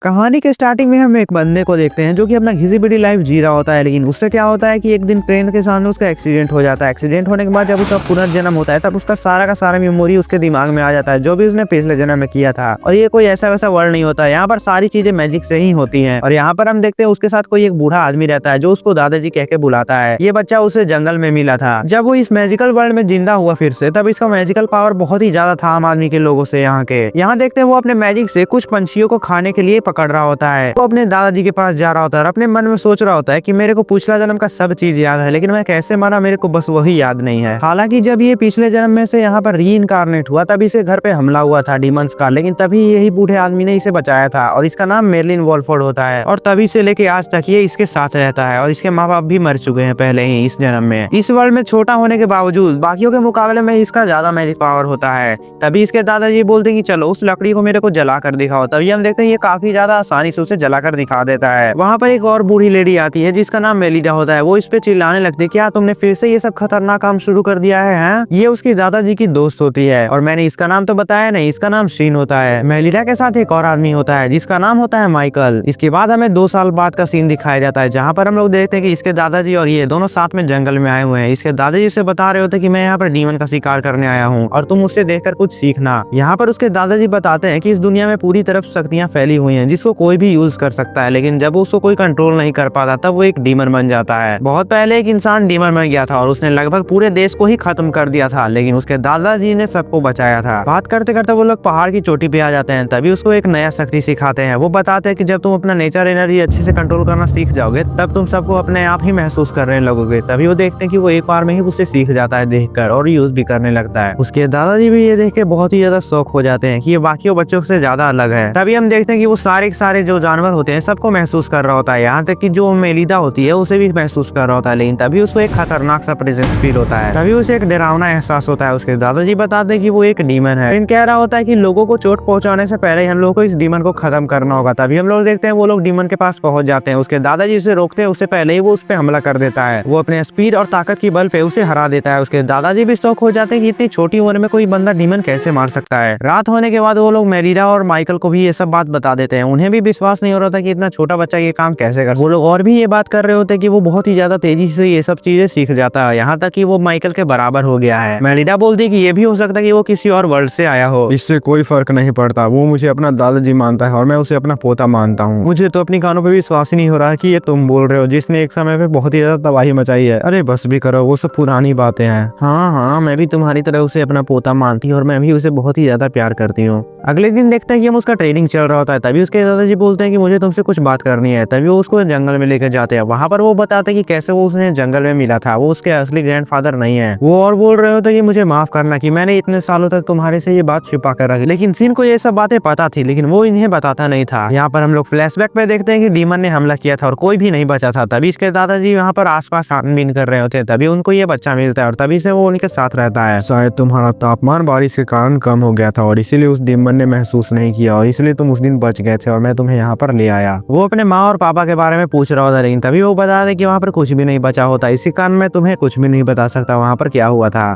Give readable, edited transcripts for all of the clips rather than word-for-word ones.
कहानी के स्टार्टिंग में हम एक बंदे को देखते हैं जो कि अपना घिसी पिटी लाइफ जी रहा होता है, लेकिन उससे क्या होता है कि एक दिन ट्रेन के सामने उसका एक्सीडेंट हो जाता है। एक्सीडेंट होने के बाद जब उसका पुनर्जन्म होता है तब उसका सारा का सारा मेमोरी उसके दिमाग में आ जाता है जो भी उसने पिछले जन्म में किया था। और ये कोई ऐसा वैसा वर्ल्ड नहीं होता है, यहाँ पर सारी चीजें मैजिक से ही होती है। और यहाँ पर हम देखते हैं उसके साथ कोई एक बूढ़ा आदमी रहता है जो उसको दादाजी कह के बुलाता है। ये बच्चा उसे जंगल में मिला था। जब वो इस मैजिकल वर्ल्ड में जिंदा हुआ फिर से, तब इसका मैजिकल पावर बहुत ही ज्यादा था आम आदमी के लोगों से। यहाँ देखते हैं वो अपने मैजिक से कुछ पंछियों को खाने के लिए पकड़ रहा होता है। वो अपने दादाजी के पास जा रहा होता है और अपने मन में सोच रहा होता है कि मेरे को पिछला जन्म का सब चीज याद है, लेकिन मैं कैसे मरा मेरे को बस वही याद नहीं है। हालांकि जब ये पिछले जन्म में से यहाँ पर रीइंकारनेट हुआ तब इसे घर पे हमला हुआ था डिमंस का, लेकिन तभी यही बूढ़े आदमी ने इसे बचाया था। और इसका नाम मेर्लिन वॉलफोर्ड होता है और तभी से लेके आज तक ये इसके साथ रहता है। और इसके माँ बाप भी मर चुके हैं पहले ही इस जन्म में। इस वर्ल्ड में छोटा होने के बावजूद बाकियों के मुकाबले में इसका ज्यादा मैजिक पावर होता है। तभी इसके दादाजी बोलते हैं कि चलो उस लकड़ी को मेरे को जला कर दिखाओ। तभी हम देखते हैं ये काफी ज्यादा आसानी से उसे जला कर दिखा देता है। वहाँ पर एक और बूढ़ी लेडी आती है जिसका नाम मेलिडा होता है। वो इस पे चिल्लाने लगती है, क्या तुमने फिर से ये सब खतरनाक काम शुरू कर दिया है? ये उसकी दादाजी की दोस्त होती है और मैंने इसका नाम तो बताया नहीं, इसका नाम शीन होता है। मेलिडा के साथ एक और आदमी होता है जिसका नाम होता है माइकल। इसके बाद हमें 2 साल बाद का सीन दिखाया जाता है जहाँ पर हम लोग देखते हैं कि इसके दादाजी और ये दोनों साथ में जंगल में आए हुए हैं। इसके दादाजी से बता रहे होते कि मैं यहाँ पर डीमन का शिकार करने आया हूँ और तुम उससे देखकर कुछ सीखना। यहाँ पर उसके दादाजी बताते हैं कि इस दुनिया में पूरी तरफ शक्तियाँ फैली हुई हैं जिसको कोई भी यूज कर सकता है, लेकिन जब उसको कोई कंट्रोल नहीं कर पाता तब वो एक डीमन बन जाता है। बहुत पहले एक इंसान डीमन बन गया था और उसने लगभग पूरे देश को ही खत्म कर दिया था, लेकिन उसके दादाजी ने सबको बचाया था। बात करते करते वो लोग पहाड़ की चोटी पे आ जाते हैं। तभी उसको एक नया शक्ति सिखाते हैं। वो बताते हैं कि जब तुम अपना नेचर एनर्जी अच्छे से कंट्रोल करना सीख जाओगे तब तुम सबको अपने आप ही महसूस करने लगोगे। तभी वो देखते हैं कि वो एक बार में ही उससे सीख जाता है देखकर और यूज भी करने लगता है। उसके दादाजी भी ये देख के बहुत ही ज्यादा शौक हो जाते हैं कि ये बाकी बच्चों से ज्यादा अलग है। तभी हम देखते हैं कि वो सारे जो जानवर होते हैं सबको महसूस कर रहा होता है, यहाँ तक कि जो मेलिदा होती है उसे भी महसूस कर रहा होता है, लेकिन तभी उसको एक खतरनाक सा प्रेजेंस फील होता है। तभी उसे एक डरावना एहसास होता है। उसके दादाजी बताते हैं कि वो एक डीमन है। लेकिन कह रहा होता है कि लोगों को चोट पहुंचाने से पहले हम लोगों को इस डीमन को खत्म करना होगा। तभी हम लोग देखते हैं वो लोग डीमन के पास पहुंच जाते हैं। उसके दादाजी उसे रोकते हैं, उससे पहले ही वो उस पर हमला कर देता है। वो अपने स्पीड और ताकत की बल पे उसे हरा देता है। उसके दादाजी भी शौक हो जाते हैं कि इतनी छोटी उम्र में कोई बंदा डीमन कैसे मार सकता है। रात होने के बाद वो लोग मेलिडा और माइकल को भी ये सब बात बता देते हैं। उन्हें भी विश्वास नहीं हो रहा था कि इतना छोटा बच्चा ये काम कैसे कर। वो लोग और भी ये बात कर रहे होते हैं कि वो बहुत ही ज्यादा तेजी से ये सब चीजें सीख जाता है, यहाँ तक कि वो माइकल के बराबर हो गया है। मेलिडा बोलती है कि ये भी हो सकता है कि वो किसी और वर्ल्ड से आया हो, इससे कोई फर्क नहीं पड़ता। वो मुझे अपना दादाजी मानता है और मैं उसे अपना पोता मानता हूँ। मुझे तो अपनी कानों पे विश्वास ही नहीं हो रहा है कि ये तुम बोल रहे हो जिसने एक समय पे बहुत ही ज्यादा तबाही मचाई है। अरे बस भी करो, वो सब पुरानी बातें हैं। हाँ, मैं भी तुम्हारी तरह उसे अपना पोता मानती हूँ और मैं भी उसे बहुत ही ज्यादा प्यार करती हूँ। अगले दिन देखते हैं कि हम उसका ट्रेनिंग चल रहा होता है। तभी उसके दादाजी बोलते हैं कि मुझे तुमसे कुछ बात करनी है। तभी वो उसको जंगल में लेकर जाते हैं। वहाँ पर वो बताते हैं कि कैसे वो उसने जंगल में मिला था। वो उसके असली ग्रैंडफादर नहीं है। वो और बोल रहे होते कि मुझे माफ करना कि मैंने इतने सालों तक तुम्हारे से ये बात छिपा कर रखी, लेकिन सीन को ये सब बातें पता थी लेकिन वो इन्हें बताता नहीं था। यहाँ पर हम लोग फ्लैशबैक में देखते हैं कि डीमन ने हमला किया था और कोई भी नहीं बचा था। तभी इसके दादाजी यहाँ पर आसपास छानबीन कर रहे होते हैं। तभी उनको ये बच्चा मिलता है और तभी से वो उनके साथ रहता है। शायद तुम्हारा तापमान बारिश के कारण कम हो गया था और इसीलिए उस डीमन ने महसूस नहीं किया और इसलिए तुम उस दिन बच गए थे और मैं तुम्हें यहाँ पर ले आया। वो अपने माँ और पापा के बारे में पूछ रहा होता, लेकिन तभी वो बता दे कि वहाँ पर कुछ भी नहीं बचा होता। इसी कारण मैं तुम्हें कुछ भी नहीं बता सकता वहाँ पर क्या हुआ था।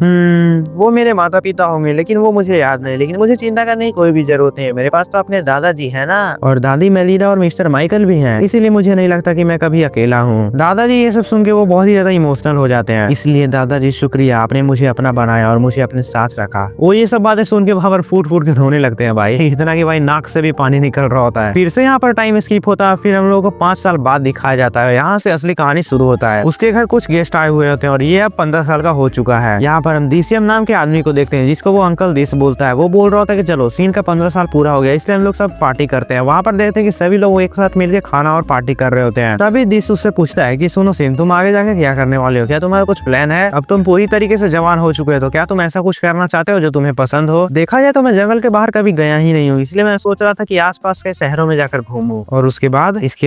वो मेरे माता पिता होंगे लेकिन वो मुझे याद नहीं, लेकिन मुझे चिंता करने की कोई भी जरूरत नहीं है। मेरे पास तो अपने दादाजी है ना, और दादी मेलिडा और मिस्टर माइकल भी हैं, इसीलिए मुझे नहीं लगता कि मैं कभी अकेला हूँ। दादाजी ये सब सुन के वो बहुत ही ज्यादा इमोशनल हो जाते हैं। इसलिए दादाजी शुक्रिया, आपने मुझे अपना बनाया और मुझे अपने साथ रखा। वो ये सब बातें सुन के वहाँ पर फूट फूट के रोने लगते हैं भाई, इतना कि भाई नाक से भी पानी निकल रहा होता है। फिर से यहाँ पर टाइम स्किप होता है। फिर हम लोगों को 5 साल बाद दिखाया जाता है। यहाँ से असली कहानी शुरू होता है। उसके घर कुछ गेस्ट आए हुए होते हैं और ये अब 15 साल का हो चुका है। यहाँ पर हम डीसीएम नाम के आदमी को देखते हैं जिसको वो अंकल दिस बोलता है। वो बोल रहा होता है कि चलो सीन का 15 साल पूरा हो गया इसलिए हम लोग सब पार्टी करते हैं। वहाँ पर देखते हैं कि सभी लोग एक साथ मिलकर खाना और पार्टी कर रहे होते हैं। तभी दिस उससे पूछता है कि सुनो सीन, तुम आगे जाके क्या करने वाले हो? क्या तुम्हारा कुछ प्लान है? अब तुम पूरी तरीके से जवान हो चुके हो तो क्या तुम ऐसा कुछ करना चाहते हो जो तुम्हें पसंद हो? देखा जाए तो मैं जंगल के बाहर कभी गया ही नहीं हूँ, इसलिए मैं सोच रहा था कि आसपास के शहरों में जाकर घूमूं। और इसके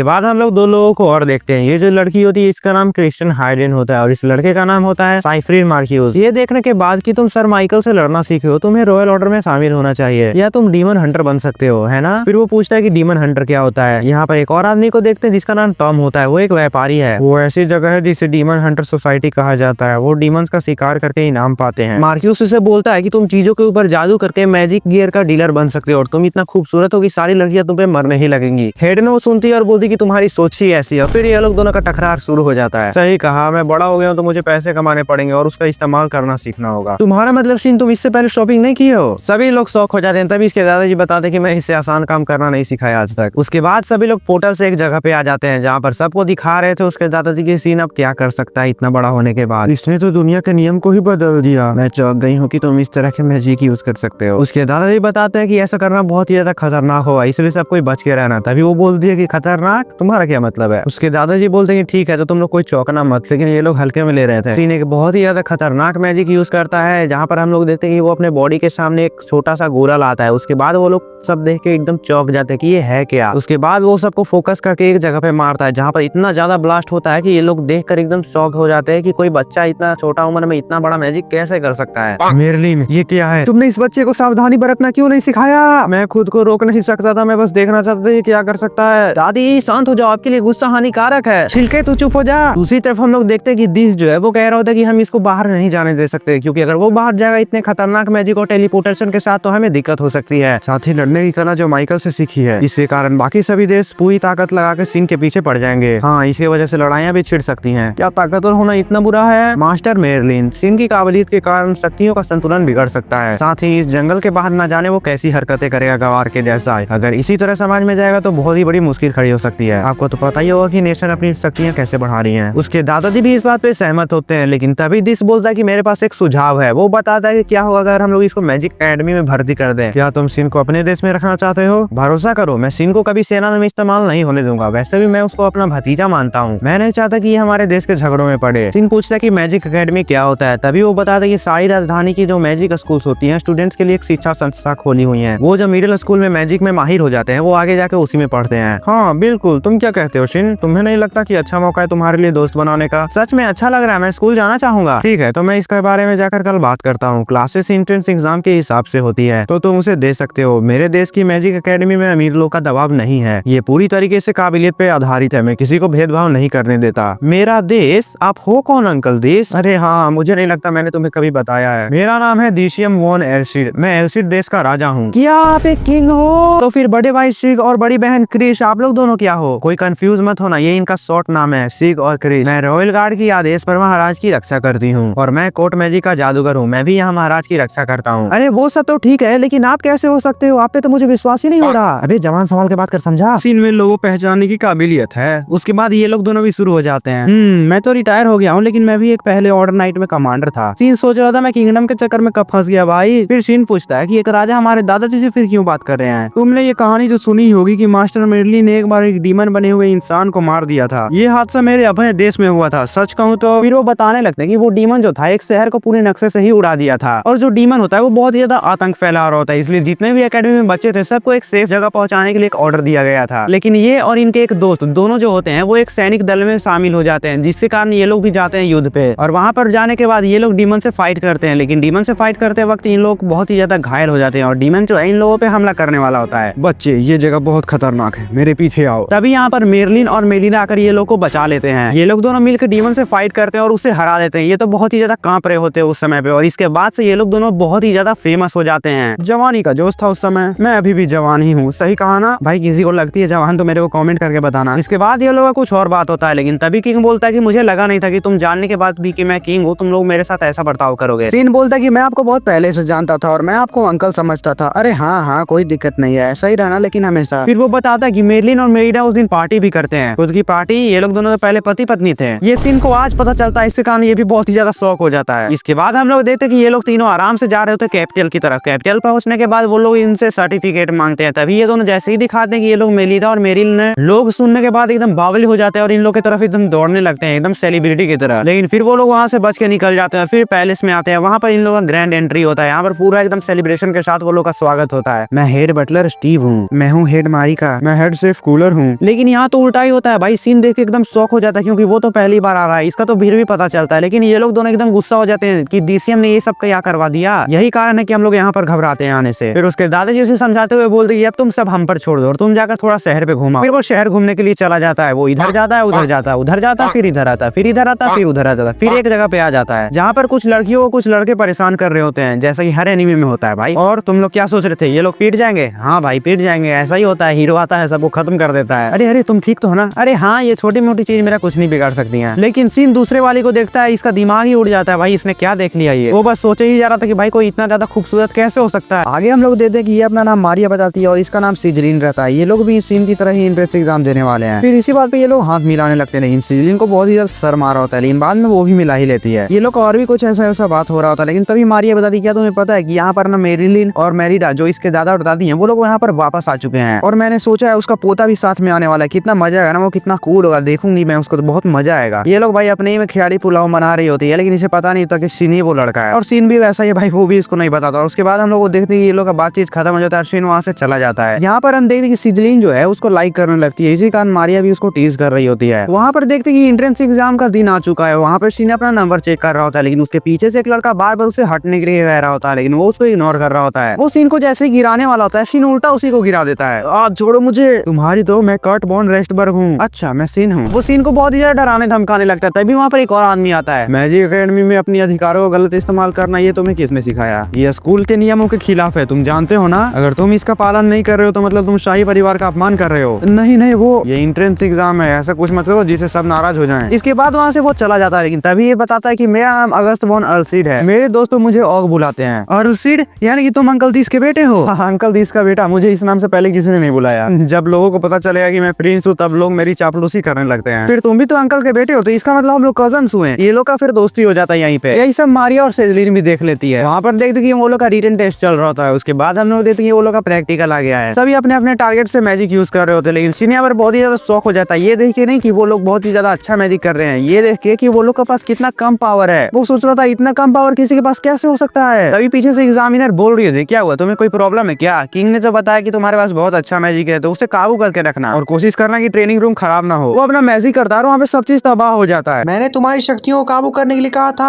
बाद हम लोग 2 लोगों को और देखते हैं। ये जो लड़की होती है इसका नाम क्रिस्टियन हाइडेन होता है और इस लड़के का नाम होता है साइफ्रीड मार्क्यूस। ये देखने के बाद कि तुम सर माइकल से लड़ना सीखे हो, तुम्हें रॉयल ऑर्डर में शामिल होना चाहिए या तुम डीमन हंटर बन सकते हो, है ना? फिर वो पूछता है कि डीमन हंटर क्या होता है। यहाँ पर एक और आदमी को देखते हैं जिसका नाम टॉम होता है। वो एक व्यापारी है। वो ऐसी जगह है जिसे डीमन हंटर सोसाइटी कहा जाता है। वो डीमंस का शिकार करके इनाम पाते हैं। मार्क्यूस उसे बोलता है कि तुम चीजों के ऊपर जादू करके मैजिक गियर का डीलर बन सकते हो और तुम इतना खूबसूरत हो कि सारी लड़कियां तुम पे मरने ही लगेंगी। हेड ने वो सुनती है और बोलती कि तुम्हारी सोच ही ऐसी है। फिर ये लोग दोनों का टकरार शुरू हो जाता है। सही कहा, मैं बड़ा हो गया हूँ तो मुझे पैसे कमाने पड़ेंगे और उसका इस्तेमाल करना सीखना होगा। तुम्हारा मतलब शीन तुम इससे पहले शॉपिंग नहीं किए हो? सभी लोग शौक हो जाते हैं। तभी इसके दादाजी बताते हैं कि मैं इससे आसान काम करना नहीं सिखाया आज तक। उसके बाद सभी लोग पोर्टल से एक जगह पे आ जाते हैं जहाँ पर सबको दिखा रहे थे उसके दादाजी की सीन अब क्या कर सकता है इतना बड़ा होने के बाद। इसने तो दुनिया के नियम को ही बदल दिया। मैं चौंक गई हूँ कि तुम इस तरह के मैजिक यूज कर सकते हो। उसके दादाजी बताते हैं कि ऐसा करना बहुत ही ज्यादा खतरनाक होगा, इसलिए सब कोई बच के रहना। तभी वो बोलती है कि खतरनाक, तुम्हारा क्या मतलब है? उसके दादाजी बोलते हैं कि ठीक है तो तुम लोग कोई चौंकना मत, लेकिन ये लोग हल्के में ले रहे थे। सीन एक बहुत ही ज्यादा खतरनाक मैजिक यूज करता है जहाँ पर हम लोग देखते हैं कि वो अपने बॉडी के सामने एक छोटा सा गोला लाता है। उसके बाद वो लोग सब देख के एकदम चौंक जाते हैं कि ये है क्या। उसके बाद वो सबको फोकस करके एक जगह पे मारता है जहाँ पर इतना ज्यादा ब्लास्ट होता है कि ये लोग देखकर एकदम शॉक हो जाते हैं कि कोई बच्चा इतना छोटा उम्र में इतना बड़ा मैजिक कैसे कर सकता है। मेरलिन, ये क्या है? तुमने इस बच्चे को सावधानी बरतना क्यों नहीं सिखाया? मैं खुद को रोक नहीं सकता था, मैं बस देखना चाहता था क्या कर सकता है। दादी शांत हो जाओ, आपके लिए गुस्सा हानिकारक है। छिलके तू चुप हो जा। दूसरी तरफ हम लोग देखते हैं कि दिस जो है वो कह रहा होता है कि हम इसको बाहर नहीं जाने दे सकते, क्योंकि अगर वो बाहर जाएगा इतने खतरनाक मैजिक और टेलीपोर्टेशन के साथ तो हमें दिक्कत हो सकती है। साथ ही लड़ने की कला जो माइकल से सीखी है, इसके कारण बाकी सभी देश पूरी ताकत लगा के सीन के पीछे पड़ जाएंगे। हाँ, इसी वजह से लड़ाइयाँ भी छिड़ सकती हैं। क्या ताकतवर होना इतना बुरा है? मास्टर मेरलिन, सीन की काबिलियत के कारण शक्तियों का संतुलन बिगड़ सकता है। साथ ही इस जंगल के बाहर न जाने वो कैसी हरकतें करेगा गवार के जैसा। अगर इसी तरह समाज में जाएगा तो बहुत ही बड़ी मुश्किल खड़ी हो सकती है। आपको तो पता ही होगा कि नेशन अपनी शक्तियाँ कैसे बढ़ा रही है। उसके दादाजी भी इस बात पे सहमत होते हैं, लेकिन तभी दिस बोलता है कि मेरे पास एक सुझाव है। वो बताता है कि क्या होगा अगर हम लोग इसको मैजिक एकेडमी में भर्ती कर दें। क्या तुम सीन को अपने देश में रखना चाहते हो? भरोसा करो, मैं सीन को कभी सेना में इस्तेमाल नहीं होने दूंगा। वैसे भी मैं उसको अपना भतीजा मानता हूँ। मैं नहीं चाहता कि ये हमारे देश के झगड़ों में पड़े। सीन पूछता है कि मैजिक एकेडमी क्या होता है। तभी वो बताता है कि सारी राजधानी की जो मैजिक स्कूल्स होती हैं स्टूडेंट्स के लिए एक शिक्षा संस्था खोली हुई है। वो जो मिडिल स्कूल में मैजिक में माहिर हो जाते हैं वो आगे जाके उसी में पढ़ते हैं। हाँ बिल्कुल, तुम क्या कहते हो शिन? तुम्हें नहीं लगता कि अच्छा मौका है तुम्हारे लिए दोस्त बनाने का? सच में अच्छा लग रहा है, मैं स्कूल जाना चाहूंगा। ठीक है, तो मैं इसके बारे में जाकर कल बात करता हूँ। क्लासेस एंट्रेंस एग्जाम के हिसाब से होती है तो तुम उसे दे सकते हो। मेरे देश की मैजिक एकेडमी में अमीर लोग का दबाव नहीं है, ये पूरी तरीके से काबिलियत पे आधारित है। मैं किसी को भेदभाव नहीं करने देता। मेरा देश? आप हो कौन अंकल? देश? अरे हाँ, मुझे नहीं लगता मैंने तुम्हें कभी बताया है। मेरा नाम है दिशियम वॉन एल्सिड, मैं एल्सिड देश का राजा हूँ। क्या आप एक किंग हो? तो फिर बड़े भाई सिग और बड़ी बहन क्रिश, आप लोग दोनों क्या हो? कोई कंफ्यूज मत होना, ये इनका शॉर्ट नाम है, सिग और क्रिश। मैं रॉयल गार्ड की आदेश पर महाराज की रक्षा करती हूँ और मैं कोर्ट मैजिक का जादूगर हूँ। मैं भी यहाँ महाराज की रक्षा करता हूँ। अरे वो सब तो ठीक है, लेकिन आप कैसे हो सकते हो? आप पे तो मुझे विश्वास ही नहीं हो रहा। अबे जवान संभाल के बात कर, समझा? सीन में लोगों पहचानने की काबिलियत है। उसके बाद ये लोग दोनों भी शुरू हो जाते हैं। मैं तो रिटायर हो गया हूँ, लेकिन मैं भी एक पहले ऑर्डर नाइट में कमांडर था। सीन सोच रहा था मैं किंगडम के चक्कर में कब फंस गया भाई। फिर सीन पूछता है कि एक राजा हमारे दादाजी से फिर क्यों बात कर रहे हैं? तुमने ये कहानी जो सुनी होगी कि मास्टर मेरलिन ने एक बार एक डीमन बने हुए इंसान को मार दिया था। ये हादसा मेरे अपने देश में हुआ था। सच कहूँ तो फिर वो बताने लगते हैं कि वो डीमन जो था एक शहर को पूरे नक्शे से ही उड़ा दिया था, और जो डीमन होता है वो बहुत ज्यादा आतंक फैला रहा होता है। इसलिए जितने भी एकेडमी में बच्चे थे सबको एक सेफ जगह पहुंचाने के लिए एक ऑर्डर दिया गया था। लेकिन ये और इनके एक दोस्त दोनों जो होते हैं वो एक सैनिक दल में शामिल हो जाते हैं, जिसके कारण ये लोग भी जाते हैं युद्ध पे। और वहां पर जाने के बाद ये लोग डीमन से फाइट करते हैं, लेकिन डीमन से फाइट करते वक्त इन लोग बहुत ही ज्यादा घायल हो जाते हैं और डीमन जो है इन लोगों पे हमला करने वाला होता है। बच्चे, ये जगह बहुत खतरनाक है, मेरे पीछे आओ। तभी यहाँ पर मेरलिन और मेलिना आकर ये लोग को बचा लेते हैं। ये लोग दोनों मिलकर डीमन से फाइट करते हैं और उसे हरा देते हैं। ये तो बहुत ही ज्यादा कांप रहे होते हैं उस समय पे, और इसके बाद से ये लोग दोनों बहुत ही ज्यादा फेमस हो जाते हैं। जवानी का जोश था उस समय, मैं अभी भी जवान ही हूँ। सही कहा ना भाई? किसी को लगती है जवान तो मेरे को कमेंट करके बताना। इसके बाद ये लोग का कुछ और बात होता है, लेकिन तभी किंग बोलता है कि मुझे लगा नहीं था कि तुम जानने के बाद भी कि मैं किंग हूँ तुम लोग मेरे साथ ऐसा बर्ताव करोगे। सीन बोलता है कि मैं आपको बहुत पहले से जानता था और मैं आपको अंकल समझता था। अरे हाँ हाँ, कोई दिक्कत नहीं है, ऐसा ही रहना लेकिन हमेशा। फिर वो बताता है कि मेरलिन और मेरिडा उस दिन पार्टी भी करते हैं, खुद की पार्टी। ये लोग दोनों तो पहले पति पत्नी थे। ये सीन को आज पता चलता है, इसके कारण ये भी बहुत ही ज्यादा शौक हो जाता है। इसके बाद हम लोग देखते हैं कि ये लोग तीनों आराम से जा रहे होते कैपिटल की तरफ। कैपिटल पहुंचने के बाद वो लोग इनसे सर्टिफिकेट मांगते हैं। तभी ये दोनों जैसे ही दिखाते हैं कि ये लोग मेलिडा और मेरिल ने, लोग सुनने के बाद एकदम बावली हो जाते हैं और इन लोग की तरफ एकदम दौड़ने लगते हैं, एकदम सेलिब्रिटी की तरह। लेकिन फिर वो लोग वहां से बच के निकल जाते हैं। फिर पैलेस में आते हैं, वहां पर इन लोगों का ग्रैंड एंट्री होता है। यहाँ पर पूरा एकदम सेलिब्रेशन के साथ वो लोग का स्वागत होता है। मैं हेड बटलर स्टीव हूँ, मैं हूँ हेड मारिका, मैं हेड शेफ कूलर हूँ। लेकिन यहाँ तो उल्टा ही होता है भाई। सीन देख के एकदम शौक हो जाता है, क्योंकि वो तो पहली बार आ रहा है, इसका तो भीड़ भी पता चलता है। लेकिन ये लोग दोनों एकदम गुस्सा हो जाते हैं कि डीसीएम ने ये सब क्या करवा दिया। यही कारण है कि हम लोग यहाँ पर घबराते हैं आने से। फिर उसके दादाजी उसे समझाते हुए बोल रही है अब तुम सब हम पर छोड़ दो और तुम जाकर थोड़ा शहर पे घूमा। फिर वो शहर घूमने के लिए चला जाता है। वो इधर जाता है, उधर जाता है, उधर जाता है, फिर इधर आता है, फिर इधर आता है, फिर उधर आता है, फिर एक जगह पे आ जाता है जहाँ पर कुछ लड़कियों को कुछ लड़के परेशान कर रहे होते हैं, जैसा कि हर एनीमे में होता है भाई। और तुम लोग क्या सोच रहे थे, ये लोग पीट जाएंगे? हाँ भाई पीट जाएंगे, ऐसा ही होता है। हीरो आता है सबको खत्म कर देता है। अरे अरे तुम ठीक तो हो ना? अरे हाँ, ये छोटी मोटी चीज मेरा कुछ नहीं बिगाड़ सकती है। लेकिन सीन दूसरे वाले को देखता है, इसका दिमाग ही उड़ जाता है भाई, इसने क्या देख लिया ये। वो बस सोचे ही जा रहा था कि भाई कोई इतना ज्यादा खूबसूरत कैसे हो सकता है। आगे हम लोग देखते हैं कि ये अपना नाम मारिया बताती है और इसका नाम सिजलिन रहता है। ये लोग भी सीन की तरह ही एंट्रेंस एग्जाम देने वाले हैं। फिर इसी बात पे ये लोग हाथ मिलाने लगते हैं। सिजलिन को बहुत ही ज्यादा शर्म आ रहा होता है, लेकिन बाद में वो भी मिला ही लेती है। ये लोग और भी कुछ ऐसा बात हो रहा होता है, लेकिन तभी मारिया बताती क्या तुम्हें पता है कि यहाँ पर ना मेरिलिन और मेरिडा जो इसके दादा और दादी हैं वो लोग यहाँ पर वापस आ चुके हैं और मैंने सोचा है उसका पोता भी साथ में आने वाला है। कितना मजा आएगा ना, वो कितना कूल होगा, देखूंगी मैं उसको तो बहुत मजा आएगा। ये लोग भाई अपने ही में ख्याली पुलाव मना रही होती है, लेकिन इसे पता नहीं होता कि सीन ही वो लड़का है और सीन भी वैसा ही भाई, वो भी इसको नहीं बताता। और उसके बाद हम लोग देखते हैं ये लोग का बातचीत खत्म हो जाता है, सीन वहाँ से चला जाता है। यहाँ पर हम देखते हैं कि सिजलिन जो है उसको लाइक करने लगती है, इसी कारण मारिया भी उसको टीज कर रही होती है। वहाँ पर देखते हैं कि एंट्रेंस एग्जाम का दिन आ चुका है। वहाँ पर सीन अपना नंबर चेक कर रहा होता है, लेकिन उसके पीछे से एक लड़का बार बार उसे हटने के लिए कह रहा होता है, लेकिन वो उसको इग्नोर कर रहा होता है। वो सीन को जैसे ही गिराने वाला होता है, सीन उल्टा उसी को गिरा देता है। आप छोड़ो मुझे, तुम्हारी तो मैं कर्ट वॉन रेस्टबर्ग हूँ। अच्छा मैं सीन हूँ। वो सीन को बहुत ही ज्यादा डराने धमकाने लगता है। तभी वहाँ पर एक और आदमी आता है। मैजिक एकेडमी में अपनी अधिकारों को गलत इस्तेमाल करना ये तुम्हें किसने सिखाया? ये स्कूल के नियमों के खिलाफ है, तुम जानते हो ना? अगर तुम इसका पालन नहीं कर रहे हो तो मतलब तुम शाही परिवार का अपमान कर रहे हो। नहीं नहीं, वो ये एंट्रेंस एग्जाम है, ऐसा कुछ मतलब जिससे सब नाराज हो जाएं। इसके बाद वहाँ से वो चला जाता है, लेकिन तभी ये बताता है कि मेरा नाम अगस्त वॉन अर्लसीड है, मेरे दोस्त मुझे ऑग बुलाते हैं। अर्लसीड यानी कि तुम अंकल दीस के बेटे हो? हाँ, अंकल दीस का बेटा। मुझे इस नाम से पहले किसी ने नहीं बुलाया। जब लोगों को पता चलेगा कि मैं प्रिंस हूँ तब लोग मेरी चापलूसी करने लगते हैं। फिर तुम भी तो अंकल के बेटे हो, तो इसका मतलब हम लोग कजन्स हुए। ये लोग का फिर दोस्ती हो जाता है यहीं पे। यही सब मारिया और सेजलिन भी देख लेती है। वहाँ पर देखते कि वो लोग का रिटन टेस्ट चल रहा होता है। उसके बाद हम लोग देखते हैं वो लोग का प्रैक्टिकल आ गया है। सभी अपने अपने टारगेट पे मैजिक यूज कर रहे होते हैं, लेकिन सीनिया पर बहुत ही ज्यादा शौक हो जाता है। ये देख के नहीं कि वो लोग बहुत ही ज्यादा अच्छा मैजिक कर रहे हैं, ये देख के कि वो लोग के पास कितना कम पावर है। वो सोच रहा था इतना कम पावर किसी के पास कैसे हो सकता है। तभी पीछे से एग्जामिनर बोल रही थी, क्या हुआ, तुम्हें कोई प्रॉब्लम है क्या? किंग ने तो बताया कि तुम्हारे पास बहुत अच्छा मैजिक है, तो उसे काबू करके रखना और कोशिश करना कि ट्रेनिंग रूम खराब ना हो। वो अपना मैजिक करता है और वहाँ पे सब चीज तबाह हो जाता है। मैंने तुम्हारी शक्तियों को काबू करने के लिए कहा था।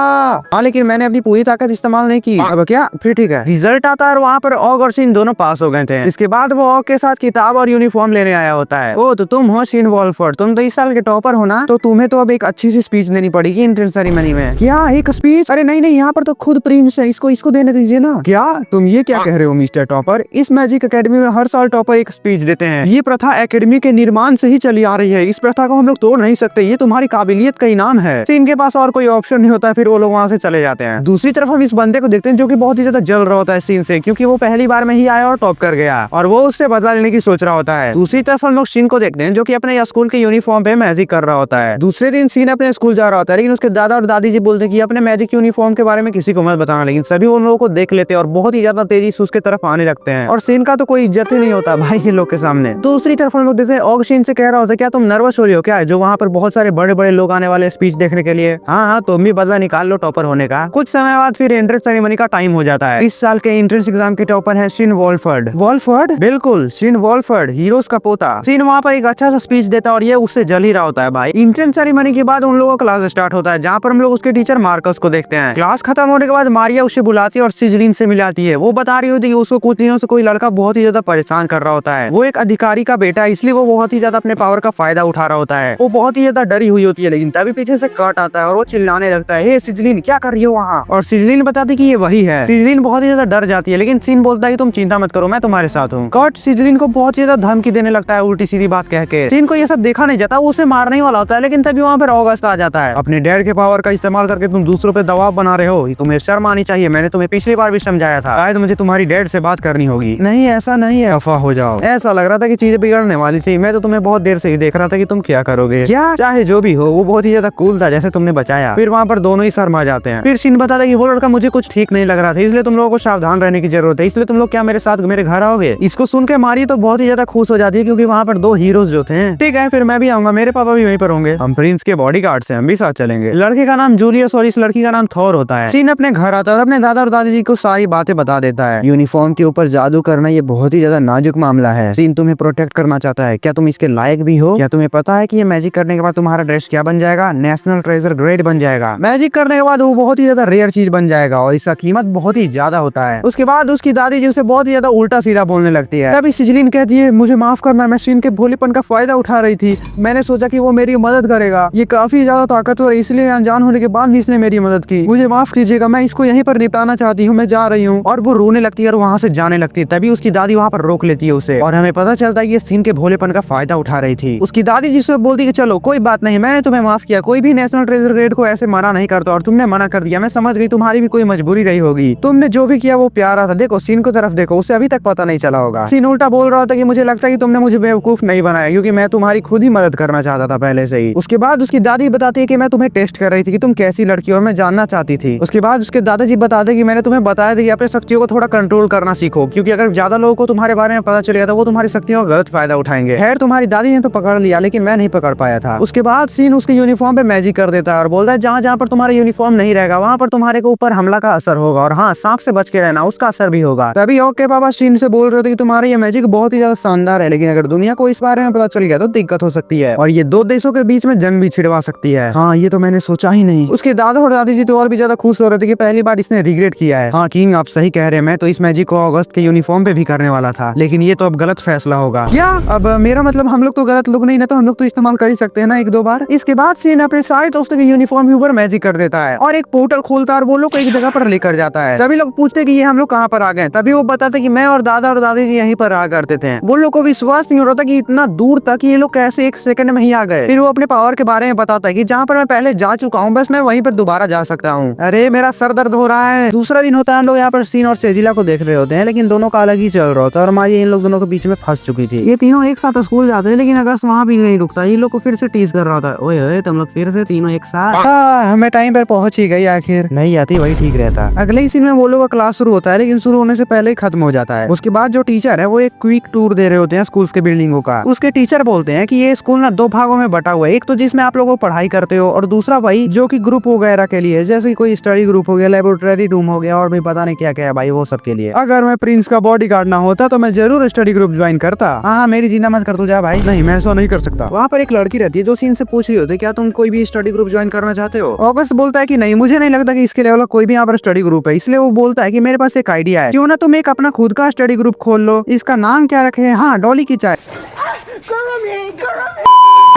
हाँ, लेकिन मैंने अपनी पूरी ताकत इस्तेमाल नहीं की। अब क्या? फिर ठीक है। रिजल्ट आता है और वहाँ पर ऑग और सीन दोनों पास हो गए थे। इसके बाद वो ऑग के साथ किताब और यूनिफॉर्म लेने आया होता है। ओ तो तुम हो सीन वॉलफर्ड, तुम तो इस साल के टॉपर हो ना, तो तुम्हें तो अब एक अच्छी सी स्पीच देनी पड़ेगी एंट्रेंस सेरेमनी में। क्या एक स्पीच? अरे नहीं नहीं, यहाँ पर तो खुद प्रिंस है, इसको देने दीजिए ना। क्या तुम ये क्या कह रहे हो मिस्टर टॉपर? इस मैजिक एकेडमी में हर साल टॉपर एक स्पीच देते हैं। ये प्रथा एकेडमी के निर्माण से ही चली आ रही है, इस प्रथा को हम लोग तोड़ नहीं सकते, ये तुम्हारी काबिलियत का इनाम है। इनके पास और कोई ऑप्शन नहीं होता है, फिर वो लोग वहाँ से चले जाते हैं। दूसरी तरफ हम इस बंदे को देखते हैं जो कि बहुत ही ज्यादा जल रहा होता है सीन से, क्योंकि वो पहली बार में ही आया और टॉप कर गया और वो उससे बदला लेने की सोच रहा होता है। दूसरी तरफ हम लोग सीन को देखते हैं जो कि अपने स्कूल के यूनिफॉर्म पे मैजिक कर रहा होता है। दूसरे दिन सीन अपने स्कूल जा रहा होता है, लेकिन उसके दादा और दादी जी बोलते हैं कि अपने मैजिक यूनिफॉर्म के बारे में किसी को मत बताना, लेकिन सभी उन लोगों को देख लेते हैं और बहुत ही ज्यादा तेजी से उसके तरफ आने लगते हैं और सीन का तो कोई इज्जत ही नहीं होता भाई ये लोग के सामने। दूसरी तरफ हम लोग देखते हैं ऑग सीन से कह रहा होता है, क्या तुम नर्वस हो रही हो क्या, जो वहाँ पर बहुत सारे बड़े बड़े लोग आने वाले स्पीच देखने के लिए? हाँ हाँ, तुम भी बदला निकाल लो टॉपर होने का। कुछ समय बाद फिर एंट्रेंस सेरेमनी का टाइम हो जाता है। इस साल के एंट्रेंस एग्जाम के टॉपर है सीन वॉलफर्ड। वॉलफर्ड? बिल्कुल, सीन वॉलफर्ड, हीरोज का पोता। सीन वहाँ पर एक अच्छा सा स्पीच देता है और ये उससे जल ही रहा होता है भाई। एंट्रेंस सेरेमनी के बाद उन लोगों का क्लास स्टार्ट होता है, जहाँ पर हम लोग उसके टीचर मार्कस को देखते हैं। क्लास खत्म होने के बाद मारिया उसे बुलाती है और सिजलिन से मिलाती है। वो बता रही होती है कि उसको कुछ दिनों से कोई लड़का बहुत ही ज्यादा परेशान कर रहा होता है। वो एक अधिकारी का बेटा है, इसलिए वो बहुत ही ज्यादा अपने पावर का फायदा उठा रहा होता है। वो बहुत ही ज्यादा डरी हुई होती है, लेकिन तभी पीछे से कट आता है और वो चिल्लाने लगता है, हे सिजलिन क्या कर रही हो वहाँ? और सिजलिन बताती कि ये वही है। सिजलिन बहुत ही ज्यादा डर जाती है, लेकिन सीन बोलता है कि तुम चिंता मत करो, मैं तुम्हारे साथ हूँ। कट सिजलिन को बहुत ही ज्यादा धमकी देने लगता है उल्टी सीधी बात कह के। सीन को ये सब देखा नहीं जाता, वो उसे मारने ही वाला होता है, लेकिन तभी वहाँ पर ऑगस्ट आ जाता है। अपने डैड के पावर का इस्तेमाल करके तुम दूसरों पे दबाव बना रहे हो, तुम्हें शर्म आनी चाहिए। मैंने तुम्हें पिछली बार भी समझाया था, शायद मुझे तुम्हारी डैड से बात करनी होगी। नहीं ऐसा नहीं है, अफवाह हो जाओ। ऐसा लग रहा था कि चीजें बिगड़ने वाली थी, मैं तो तुम्हें बहुत देर से ही देख रहा था कि तुम क्या करोगे। क्या चाहे जो भी हो, वो बहुत ही ज्यादा कूल था जैसे तुमने बचाया। फिर वहाँ पर दोनों ही शर्मा जाते हैं। फिर सीन बताता है कि वो लड़का मुझे कुछ ठीक नहीं लग रहा था, इसलिए तुम लोगों को सावधान रहने की जरूरत है, इसलिए तुम लोग क्या मेरे साथ मेरे घर आओगे? इसको सुन के मारी तो बहुत ही ज्यादा खुश हो जाती है, क्योंकि वहाँ पर दो हीरोज जो थे। ठीक है, फिर मैं भी आऊंगा, मेरे पापा भी वहीं पर होंगे, हम प्रिंस के बॉडीगार्ड से हम भी साथ चलेंगे। लड़के का नाम जूलियस और इस लड़की का नाम थॉर होता है। सीन अपने घर आता है और अपने दादा और दादी जी को सारी बातें बता देता है। यूनिफॉर्म के ऊपर जादू करना ये बहुत ही ज्यादा नाजुक मामला है। सीन तुम्हें प्रोटेक्ट करना चाहता है, क्या तुम इसके लायक भी हो? क्या तुम्हें पता है कि ये मैजिक करने के बाद तुम्हारा ड्रेस क्या बन जाएगा? नेशनल ट्रेजर ग्रेड बन जाएगा। मैजिक करने के बाद वो बहुत ही ज्यादा रेयर चीज बन जाएगा और इसका कीमत बहुत ही ज्यादा होता है। उसके बाद उसकी दादी जी उसे बहुत ही ज्यादा उल्टा सीधा बोलने लगती है। तभी शिजलिन कहती है मुझे माफ करना, मैं शीन के भोलेपन का फायदा उठा रही थी, मैंने सोचा कि वो मेरी मदद करेगा, ये काफी ज्यादा ताकतवर है इसलिए अनजान होने के बाद भी इसने मेरी मदद की, मुझे माफ कीजिएगा, मैं इसको यहीं पर निपटाना चाहती हूँ, मैं जा रही हूँ। और वो रोने लगती है और वहाँ से जाने लगती है। तभी उसकी दादी वहाँ पर रोक लेती है उसे और हमें पता चलता है ये शीन के भोलेपन का फायदा उठा रही थी। उसकी दादी जिससे बोलती है चलो कोई बात नहीं, मैंने तुम्हें माफ किया, कोई भी नेशनल ट्रेजर ग्रेड को ऐसे मना नहीं करता और तुमने मना कर दिया, मैं समझ गई तुम्हारी भी कोई मजबूरी रही होगी, तुमने जो भी किया वो प्यारा था। देखो शीन को तरफ देखो, उसे अभी तक पता नहीं चला होगा। शीन उल्टा बोल रहा था कि मुझे लगता है कि तुमने मुझे बेवकूफ नहीं बनाया क्योंकि मैं तुम्हारी खुद ही मदद करना चाहता था पहले से ही। उसके बाद उसकी दादी बताती है कि मैं तुम्हें टेस्ट कर रही थी कि तुम कैसी लड़की हो और मैं जानना चाहती थी। उसके बाद उसके दादाजी बताते कि मैंने तुम्हें बताया था कि अपनी शक्तियों को थोड़ा कंट्रोल करना सीखो क्योंकि अगर ज्यादा लोगों को तुम्हारे बारे में पता चलेगा तो वो तुम्हारी शक्तियों का गलत फायदा उठाएंगे। खैर तुम्हारी दादी ने तो पकड़ लिया लेकिन मैं नहीं पकड़ पाया था। उसके बाद शीन उसके यूनिफॉर्म पे मैजिक कर देता है और बोलता है जहाँ जहाँ पर तुम्हारा यूनिफॉर्म नहीं रहेगा वहाँ पर तुम्हारे को ऊपर हमला का असर होगा और हाँ सांप से बच के रहना, उसका असर भी होगा। तभी ओके पापा शीन से बोल रहे थे कि तुम्हारा ये मैजिक बहुत ही ज्यादा शानदार है लेकिन अगर दुनिया को इस बारे में पता चल गया तो दिक्कत हो सकती है और ये दो देशों के बीच में जंग भी छिड़वा सकती है। हाँ ये तो मैंने सोचा ही नहीं। उसके दादा और दादी जी तो और भी ज्यादा खुश हो रहे थे कि पहली बार इसने रिग्रेट किया है। हाँ किंग आप सही कह रहे हैं, मैं तो इस मैजिक को अगस्त के यूनिफॉर्म पे भी करने वाला था लेकिन ये तो अब गलत फैसला होगा। क्या अब मेरा मतलब हम लोग तो गलत लोग नहीं ना, तो हम लोग तो इस्तेमाल कर ही सकते हैं ना एक दो बार। इसके बाद शीन अपने सारे दोस्तों के यूनिफॉर्म के ऊपर मैजिक कर देता है और एक पोर्टल खोलता है और वो लोग एक जगह पर लेकर जाता है। सभी लोग पूछते कि ये हम लोग कहाँ पर आ गए, तभी वो बताते कि मैं और दादा और दादी जी यहीं पर आ करते थे। वो लोग को विश्वास नहीं हो रहा था कि इतना दूर तक ये लोग कैसे एक सेकंड में ही आ गए। फिर वो अपने पावर के बारे में बताता है कि जहाँ पर मैं पहले जा चुका हूँ बस मैं वहीं पर दोबारा जा सकता हूँ। अरे मेरा सर दर्द हो रहा है। दूसरा दिन होता है, हम लोग यहाँ पर शीन और सेजिला को देख रहे होते हैं लेकिन दोनों का अलग ही चल रहा होता है और माजी इन लोग दोनों के बीच में फंस चुकी थी। ये तीनों एक साथ स्कूल जाते हैं लेकिन अगस्त वहाँ भी नहीं रुकता, ये लोग को फिर से टीज कर रहा था, ओए ओए तुम लोग फिर से तीनों एक साथ। हमें टाइम पर पहुंच ही गई, आखिर नहीं आती वही ठीक रहता। अगले ही सीन में वो लोग का क्लास शुरू होता है लेकिन शुरू होने से पहले ही खत्म हो जाता है। उसके बाद जो टीचर है वो एक क्विक टूर दे रहे होते हैं स्कूल्स के बिल्डिंगों का। उसके टीचर बोलते हैं कि ये स्कूल ना दो भागों में बटा हुआ है, एक तो जिसमें आप लोग पढ़ाई करते हो और दूसरा भाई जो कि ग्रुप वगैरह के लिए, जैसे कोई स्टडी ग्रुप हो गया, लेबोरेटरी रूम हो गया और भी पता नहीं क्या क्या है भाई वो सब के लिए। अगर मैं प्रिंस का बॉडीगार्ड ना होता तो मैं जरूर स्टडी ग्रुप ज्वाइन करता। हाँ मेरी जिंदा मत कर तू जा भाई, नहीं मैं ऐसा नहीं कर सकता। वहाँ पर एक लड़की रहती है जो सीन से पूछ रही होती है क्या तुम कोई भी स्टडी ग्रुप ज्वाइन करना चाहते हो। अगस्त बोलता है कि नहीं मुझे नहीं लगता कि इसके लेवल का कोई भी यहाँ पर स्टडी ग्रुप है, इसलिए वो बोलता है कि मेरे पास एक आइडिया है, क्यों ना तुम एक अपना खुद का स्टडी ग्रुप खोल लो, इसका नाम क्या रखे हैं, हाँ डॉली की चाय।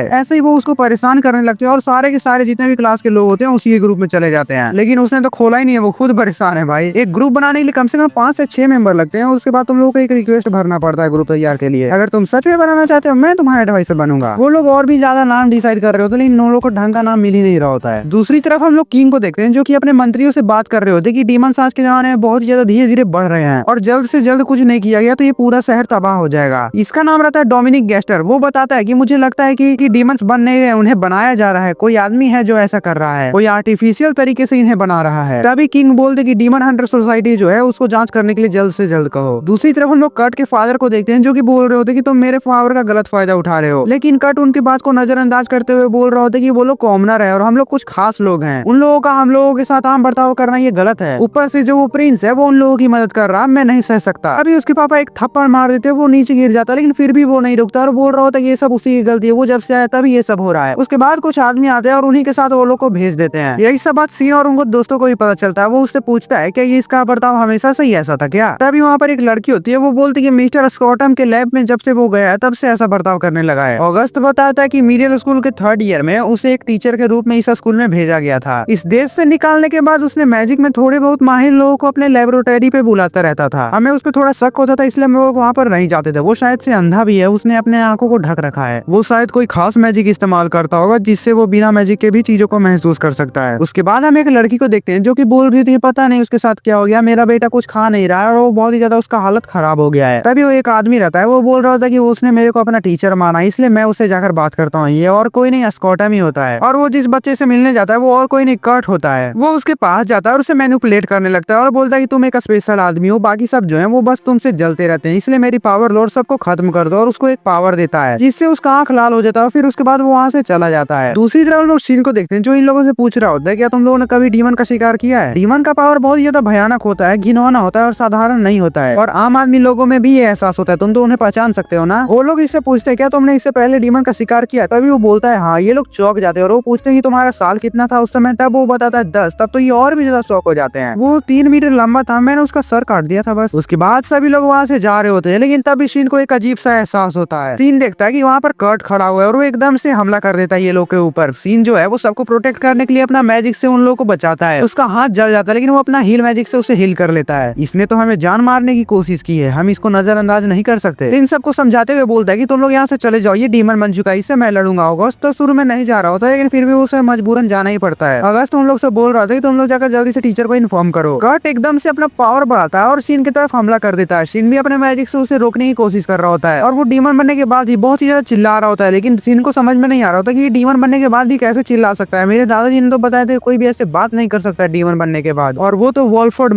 ऐसे ही वो उसको परेशान करने लगते हैं और सारे के सारे जितने भी क्लास के लोग होते हैं उसी के ग्रुप में चले जाते हैं। लेकिन उसने तो खोला ही नहीं है, वो खुद परेशान है भाई। एक ग्रुप बनाने के लिए कम से कम 5 से 6 मेंबर लगते हैं। उसके बाद तुम लोगों को एक रिक्वेस्ट भरना पड़ता है ग्रुप तैयार के लिए। अगर तुम सच में बनाना चाहते हो मैं तुम्हारा एडवाइसर बनूंगा। वो लोग और भी ज्यादा नाम डिसाइड कर रहे होते लेकिन उन लोगों को ढंग का नाम मिल ही नहीं रहा होता है। दूसरी तरफ हम लोग किंग को देखते हैं जो की अपने मंत्रियों से बात कर रहे होते कि डीमंस आज के जमाने में बहुत ज्यादा धीरे धीरे बढ़ रहे हैं और जल्द से जल्द कुछ नहीं किया गया तो ये पूरा शहर तबाह हो जाएगा। इसका नाम रहता है डोमिनिक गेस्टर। वो बताता है कि मुझे लगता है कि डीमंस बन नहीं रहे, उन्हें बनाया जा रहा है, कोई आदमी है जो ऐसा कर रहा है, कोई आर्टिफिशियल तरीके से इन्हें बना रहा है। तभी किंग बोलते कि डीमन हंटर सोसाइटी जो है उसको जांच करने के लिए जल्द से जल्द कहो। दूसरी तरफ हम लोग कट के फादर को देखते हैं जो कि बोल रहे होते कि तुम मेरे पावर का गलत फायदा उठा रहे हो, लेकिन कट उनकी बात को नजरअंदाज करते हुए बोल रहे होते कि वो लोग कॉमनर है और हम लोग कुछ खास लोग हैं, उन लोगों का हम लोगों के साथ आम बर्ताव करना ये गलत है। ऊपर से जो वो प्रिंस है वो उन लोगों की मदद कर रहा, मैं नहीं सह सकता। अभी उसके पापा एक थप्पड़ मार देते, वो नीचे गिर जाता लेकिन फिर भी वो नहीं रुकता और बोल रहा होता ये सब उसी की गलती है, वो जब से आया तभी ये सब हो रहा है। उसके बाद कुछ आदमी आते हैं और उन्हीं के साथ वो लोग को भेज देते हैं। यही सब बात सी और उनको दोस्तों को भी पता चलता है। वो उससे पूछता है क्या ये इसका बर्ताव हमेशा से ही ऐसा था क्या। तभी वहाँ पर एक लड़की होती है, वो बोलती है कि मिस्टर स्कॉटम के लैब में जब से वो गया है तब से ऐसा बर्ताव करने लगा है। अगस्त बताता है कि मिडिल स्कूल के 3rd ईयर में उसे एक टीचर के रूप में इस स्कूल में भेजा गया था। इस देश से निकालने के बाद उसने मैजिक में थोड़े बहुत माहिर लोगों को अपने लेबोरेटरी पे बुलाता रहता था। हमें उस पर थोड़ा शक होता था इसलिए हम लोग वहाँ पर नहीं जाते थे। वो शायद से अंधा भी है, उसने अपने आंखों को ढक रखा है। वो शायद कोई खास मैजिक इस्तेमाल करता होगा जिससे वो बिना मैजिक के भी चीजों को महसूस कर सकता है। उसके बाद हम एक लड़की को देखते हैं जो कि बोल रही थी पता नहीं उसके साथ क्या हो गया, मेरा बेटा कुछ खा नहीं रहा है और वो बहुत ही ज्यादा उसका हालत खराब हो गया है। तभी वो एक आदमी रहता है, वो बोल रहा था कि उसने मेरे को अपना टीचर माना इसलिए मैं उससे जाकर बात करता हूँ। ये और कोई नहीं स्कॉटम ही होता है और वो जिस बच्चे से मिलने जाता है वो और कोई नहीं कट होता है। वो उसके पास जाता है और उसे मैनिपुलेट करने लगता है और बोलता है कि तुम एक स्पेशल आदमी हो, बाकी सब जो है वो बस तुमसे जलते रहते हैं, इसलिए मेरी पावर लोड सबको खत्म कर दो और उसको एक पावर देता है जिससे उसका आंख लाल हो जाता है। फिर उसके बाद वो वहाँ से चला जाता है। दूसरी तरफ लोग शीन को देखते हैं जो इन लोगों से पूछ रहा होता है क्या तुम लोगों ने कभी डीमन का शिकार किया है। डीमन का पावर बहुत ज्यादा भयानक होता है, घिनौना होता है और साधारण नहीं होता है और आम आदमी लोगों में भी ये एहसास होता है। तुम तो उन्हें पहचान सकते हो ना। वो लोग इससे पूछते हैं क्या तुमने इससे पहले डीमन का शिकार किया। तभी वो बोलता है हाँ। ये लोग चौंक जाते हैं और वो पूछते हैं कि तुम्हारा साल कितना था उस समय। तब वो बताता है 10। तब तो ये और भी ज्यादा शौक हो जाते हैं। वो 3 मीटर लंबा था, मैंने उसका सर काट दिया था बस। उसके बाद सभी लोग वहाँ से जा रहे होते हैं, लेकिन तभी शीन को एक अजीब सा एहसास होता है। सीन देखता है कि वहाँ पर कर्ट खड़ा हुआ है और वो एकदम से हमला कर देता है ये लोग के ऊपर। सीन जो है वो सबको प्रोटेक्ट करने के लिए अपना मैजिक से उन लोगों को बचाता है। उसका हाथ जल जाता है लेकिन वो अपना हील मैजिक से उसे हील कर लेता है। इसने तो हमें जान मारने की कोशिश की है, हम इसको नजरअंदाज नहीं कर सकते। इन सबको समझाते हुए बोलता है कि तुम लोग यहाँ से चले जाओ, ये डीमन बन चुका है, इससे मैं लड़ूंगा। अगस्त तो शुरू में नहीं जा रहा होता है लेकिन फिर भी उसे मजबूरन जाना ही पड़ता है। अगस्त उन लोग से बोल रहा था कि तुम लोग जाकर जल्दी से टीचर को इन्फॉर्म करो। कर्ट एकदम से अपना पावर बढ़ाता है और सीन की तरफ हमला कर देता है। सीन भी अपने मैजिक से उसे रोकने की कोशिश कर रहा होता है और वो डीमन बनने के बाद ही बहुत ही ज्यादा चिल्ला रहा होता है। लेकिन सीन को समझ में नहीं आ रहा होता कि ये डीमन बनने के बाद भी कैसे चिल्ला सकता है। मेरे दादाजी ने तो बताया था कोई भी ऐसे बात नहीं कर सकता डीमन बनने के बाद। और वो तो वोल्फोर्ड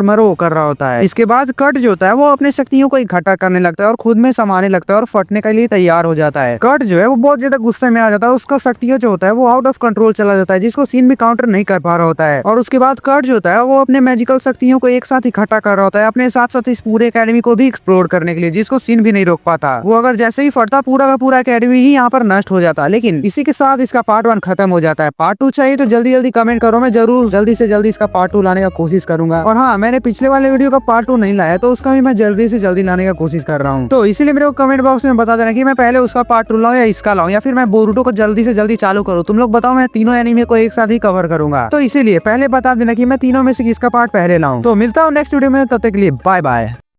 मरो कर रहा होता है। इसके बाद कर्ट जो होता है वो अपने शक्तियों को इकट्ठा करने लगता है और खुद में समाने लगता है और फटने के लिए तैयार हो जाता है। कर्ट जो है वो बहुत ज्यादा गुस्से में आ जाता है। उसका शक्तियां जो होता है वो आउट ऑफ कंट्रोल चला जाता है, जिसको सीन भी काउंटर नहीं कर पा रहा होता है। और उसके बाद कर्ट जो होता है वो अपने मैजिकल शक्तियों को एक साथ इकट्ठा कर रहा होता है अपने साथ साथ इस पूरे एकेडमी को भी एक्सप्लोर करने के लिए, जिसको सीन भी नहीं रोक पाता। वो अगर जैसे ही फटता पूरा का पूरा एकेडमी ही यहाँ पर नष्ट हो जाता। लेकिन इसी के साथ इसका पार्ट 1 खत्म हो जाता है। पार्ट 2 चाहिए तो जल्दी जल्दी कमेंट करो, मैं जरूर जल्दी से जल्दी इसका पार्ट 2 लाने का कोशिश करूंगा। और हाँ, मैंने पिछले वाले वीडियो का पार्ट 2 नहीं लाया तो उसका भी मैं जल्दी से जल्दी लाने का कोशिश कर रहा हूँ। तो इसीलिए मेरे को कमेंट बॉक्स में बता देना कि मैं पहले उसका पार्ट 2 लाऊं या इसका लाऊं, या फिर मैं बोरुटो को जल्दी से जल्दी चालू करूँ। तुम लोग बताओ, मैं तीनों एनीमे को एक साथ ही कवर करूंगा। तो इसीलिए पहले बता देना कि मैं तीनों में से किसका पार्ट पहले लाऊं। तो मिलता हूँ नेक्स्ट वीडियो में, तब तक के लिए बाय बाय।